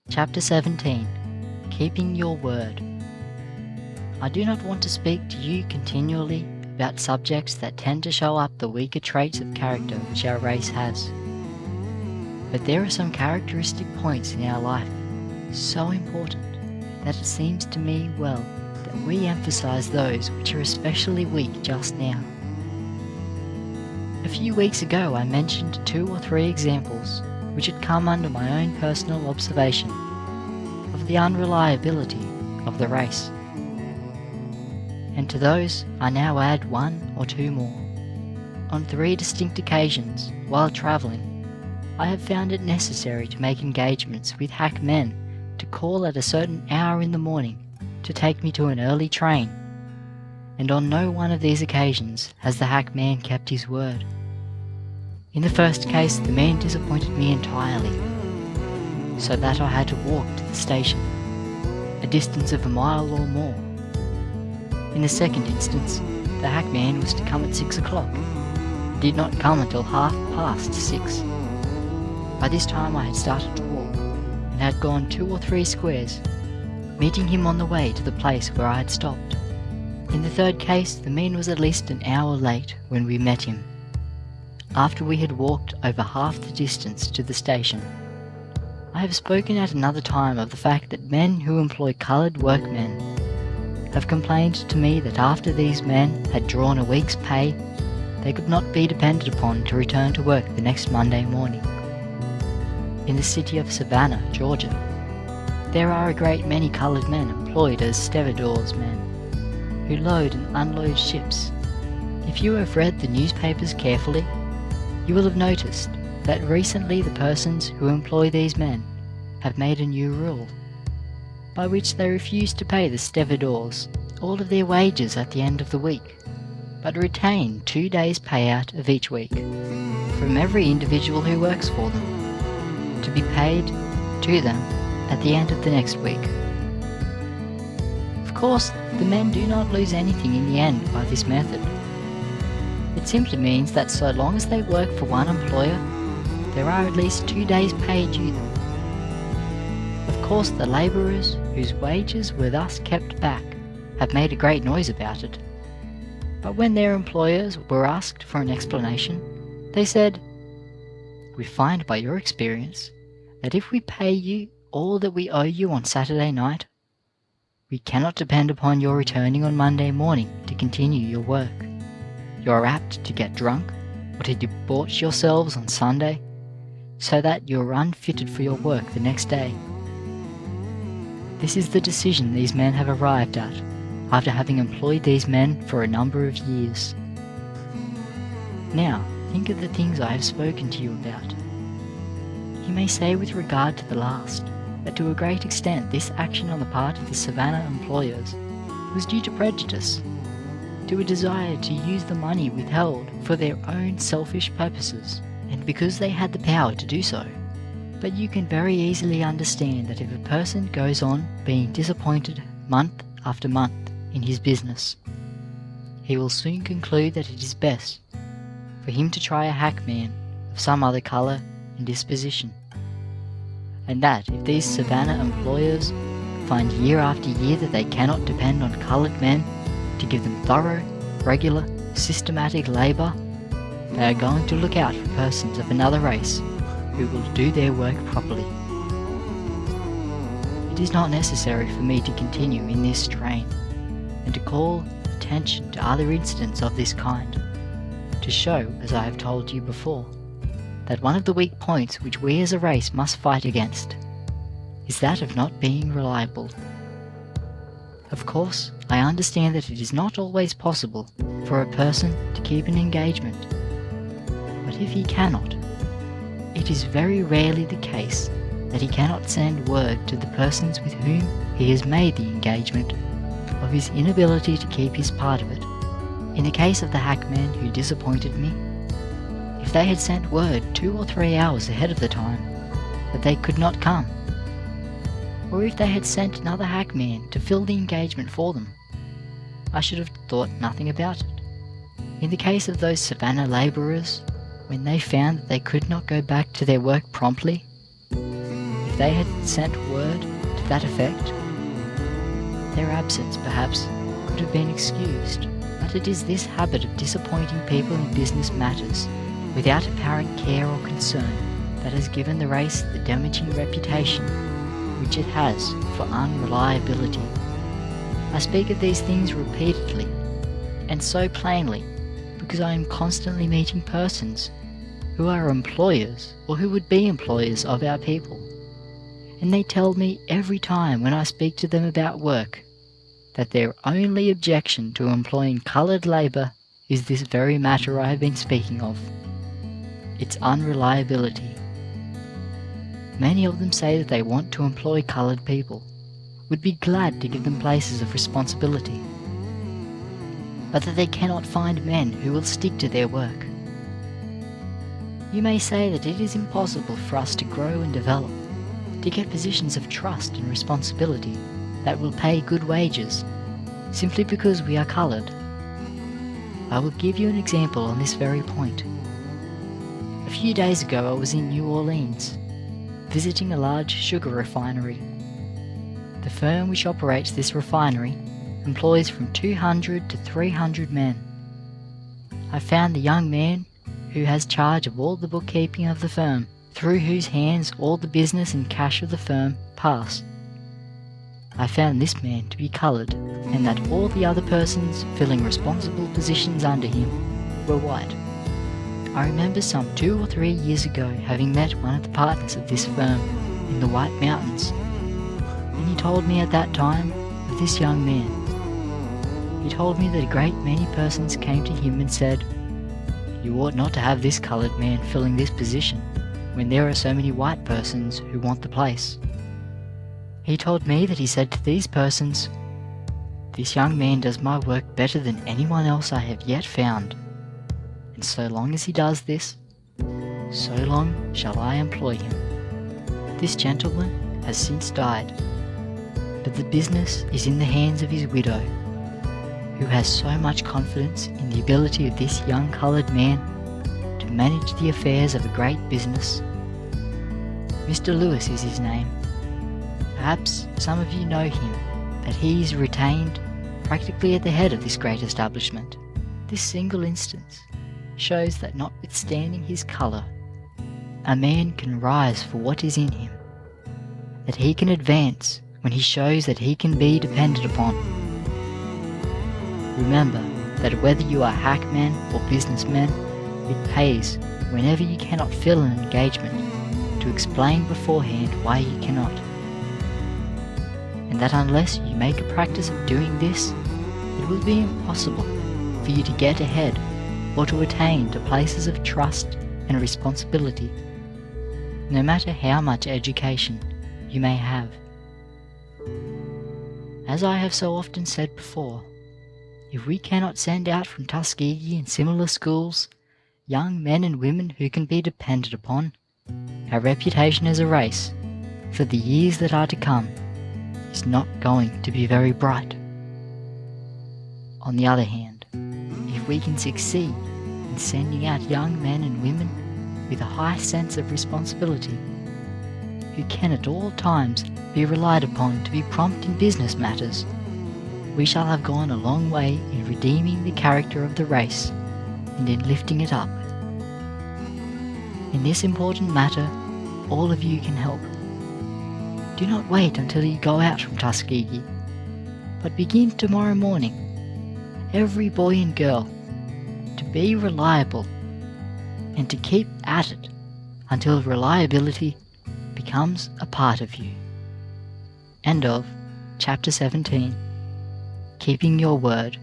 Chapter 17. Keeping Your Word. I do not want to speak to you continually about subjects that tend to show up the weaker traits of character which our race has. But there are some characteristic points in our life so important that it seems to me that we emphasize those which are especially weak just now. A few weeks ago I mentioned 2 or 3 examples which had come under my own personal observation of the unreliability of the race. And to those I now add 1 or 2 more. On 3 distinct occasions, while travelling, I have found it necessary to make engagements with hack men to call at a certain hour in the morning to take me to an early train, and on no one of these occasions has the hack man kept his word. In the first case, the man disappointed me entirely, so that I had to walk to the station, a distance of a mile or more. In the second instance, the hack man was to come at 6 o'clock, and did not come until 6:30. By this time I had started to walk, and had gone 2 or 3 squares, meeting him on the way to the place where I had stopped. In the third case, the man was at least an hour late when we met him, after we had walked over half the distance to the station. I have spoken at another time of the fact that men who employ coloured workmen have complained to me that after these men had drawn a week's pay, they could not be depended upon to return to work the next Monday morning. In the city of Savannah, Georgia, there are a great many coloured men employed as stevedores men, who load and unload ships. If you have read the newspapers carefully, you will have noticed that recently the persons who employ these men have made a new rule, by which they refuse to pay the stevedores all of their wages at the end of the week, but retain 2 days' payout of each week from every individual who works for them, to be paid to them at the end of the next week. Of course, the men do not lose anything in the end by this method. It simply means that so long as they work for one employer, there are at least 2 days' pay due them. Of course, the labourers whose wages were thus kept back have made a great noise about it. But when their employers were asked for an explanation, they said, "We find by your experience that if we pay you all that we owe you on Saturday night, we cannot depend upon your returning on Monday morning to continue your work. You are apt to get drunk or to debauch yourselves on Sunday, so that you are unfitted for your work the next day." This is the decision these men have arrived at after having employed these men for a number of years. Now, think of the things I have spoken to you about. You may say with regard to the last, that to a great extent this action on the part of the Savannah employers was due to prejudice, to a desire to use the money withheld for their own selfish purposes, and because they had the power to do so. But you can very easily understand that if a person goes on being disappointed month after month in his business, he will soon conclude that it is best for him to try a hackman of some other colour and disposition, and that if these Savannah employers find year after year that they cannot depend on coloured men to give them thorough, regular, systematic labour, they are going to look out for persons of another race who will do their work properly. It is not necessary for me to continue in this strain, and to call attention to other incidents of this kind, to show, as I have told you before, that one of the weak points which we as a race must fight against is that of not being reliable. Of course, I understand that it is not always possible for a person to keep an engagement, but if he cannot, it is very rarely the case that he cannot send word to the persons with whom he has made the engagement of his inability to keep his part of it. In the case of the hackman who disappointed me, if they had sent word 2 or 3 hours ahead of the time that they could not come, or if they had sent another hackman to fill the engagement for them, I should have thought nothing about it. In the case of those Savannah labourers, when they found that they could not go back to their work promptly, if if they had sent word to that effect. Their absence, perhaps, could have been excused, but it is this habit of disappointing people in business matters without apparent care or concern that has given the race the damaging reputation which it has for unreliability. I speak of these things repeatedly and so plainly because I am constantly meeting persons who are employers or who would be employers of our people, and they tell me every time when I speak to them about work that their only objection to employing coloured labour is this very matter I have been speaking of, its unreliability. Many of them say that they want to employ coloured people, would be glad to give them places of responsibility, but that they cannot find men who will stick to their work. You may say that it is impossible for us to grow and develop, to get positions of trust and responsibility that will pay good wages, simply because we are coloured. I will give you an example on this very point. A few days ago I was in New Orleans, visiting a large sugar refinery. The firm which operates this refinery employs from 200 to 300 men. I found the young man who has charge of all the bookkeeping of the firm, through whose hands all the business and cash of the firm pass. I found this man to be coloured, and that all the other persons filling responsible positions under him were white. I remember some 2 or 3 years ago having met one of the partners of this firm in the White Mountains, and he told me at that time of this young man. He told me that a great many persons came to him and said, "You ought not to have this coloured man filling this position when there are so many white persons who want the place." He told me that he said to these persons, "This young man does my work better than anyone else I have yet found, and so long as he does this, so long shall I employ him." This gentleman has since died, but the business is in the hands of his widow, who has so much confidence in the ability of this young coloured man to manage the affairs of a great business. Mr. Lewis is his name. Perhaps some of you know him, that he is retained practically at the head of this great establishment. This single instance shows that notwithstanding his colour, a man can rise for what is in him, that he can advance when he shows that he can be depended upon. Remember that whether you are hackmen or businessmen, it pays, whenever you cannot fill an engagement, to explain beforehand why you cannot. And that unless you make a practice of doing this, it will be impossible for you to get ahead or to attain to places of trust and responsibility, no matter how much education you may have. As I have so often said before, if we cannot send out from Tuskegee and similar schools young men and women who can be depended upon, our reputation as a race, for the years that are to come, is not going to be very bright. On the other hand, if we can succeed in sending out young men and women with a high sense of responsibility, who can at all times be relied upon to be prompt in business matters, we shall have gone a long way in redeeming the character of the race and in lifting it up. In this important matter, all of you can help. Do not wait until you go out from Tuskegee, but begin tomorrow morning, every boy and girl, to be reliable and to keep at it until reliability becomes a part of you. End of Chapter 17. Keeping Your Word.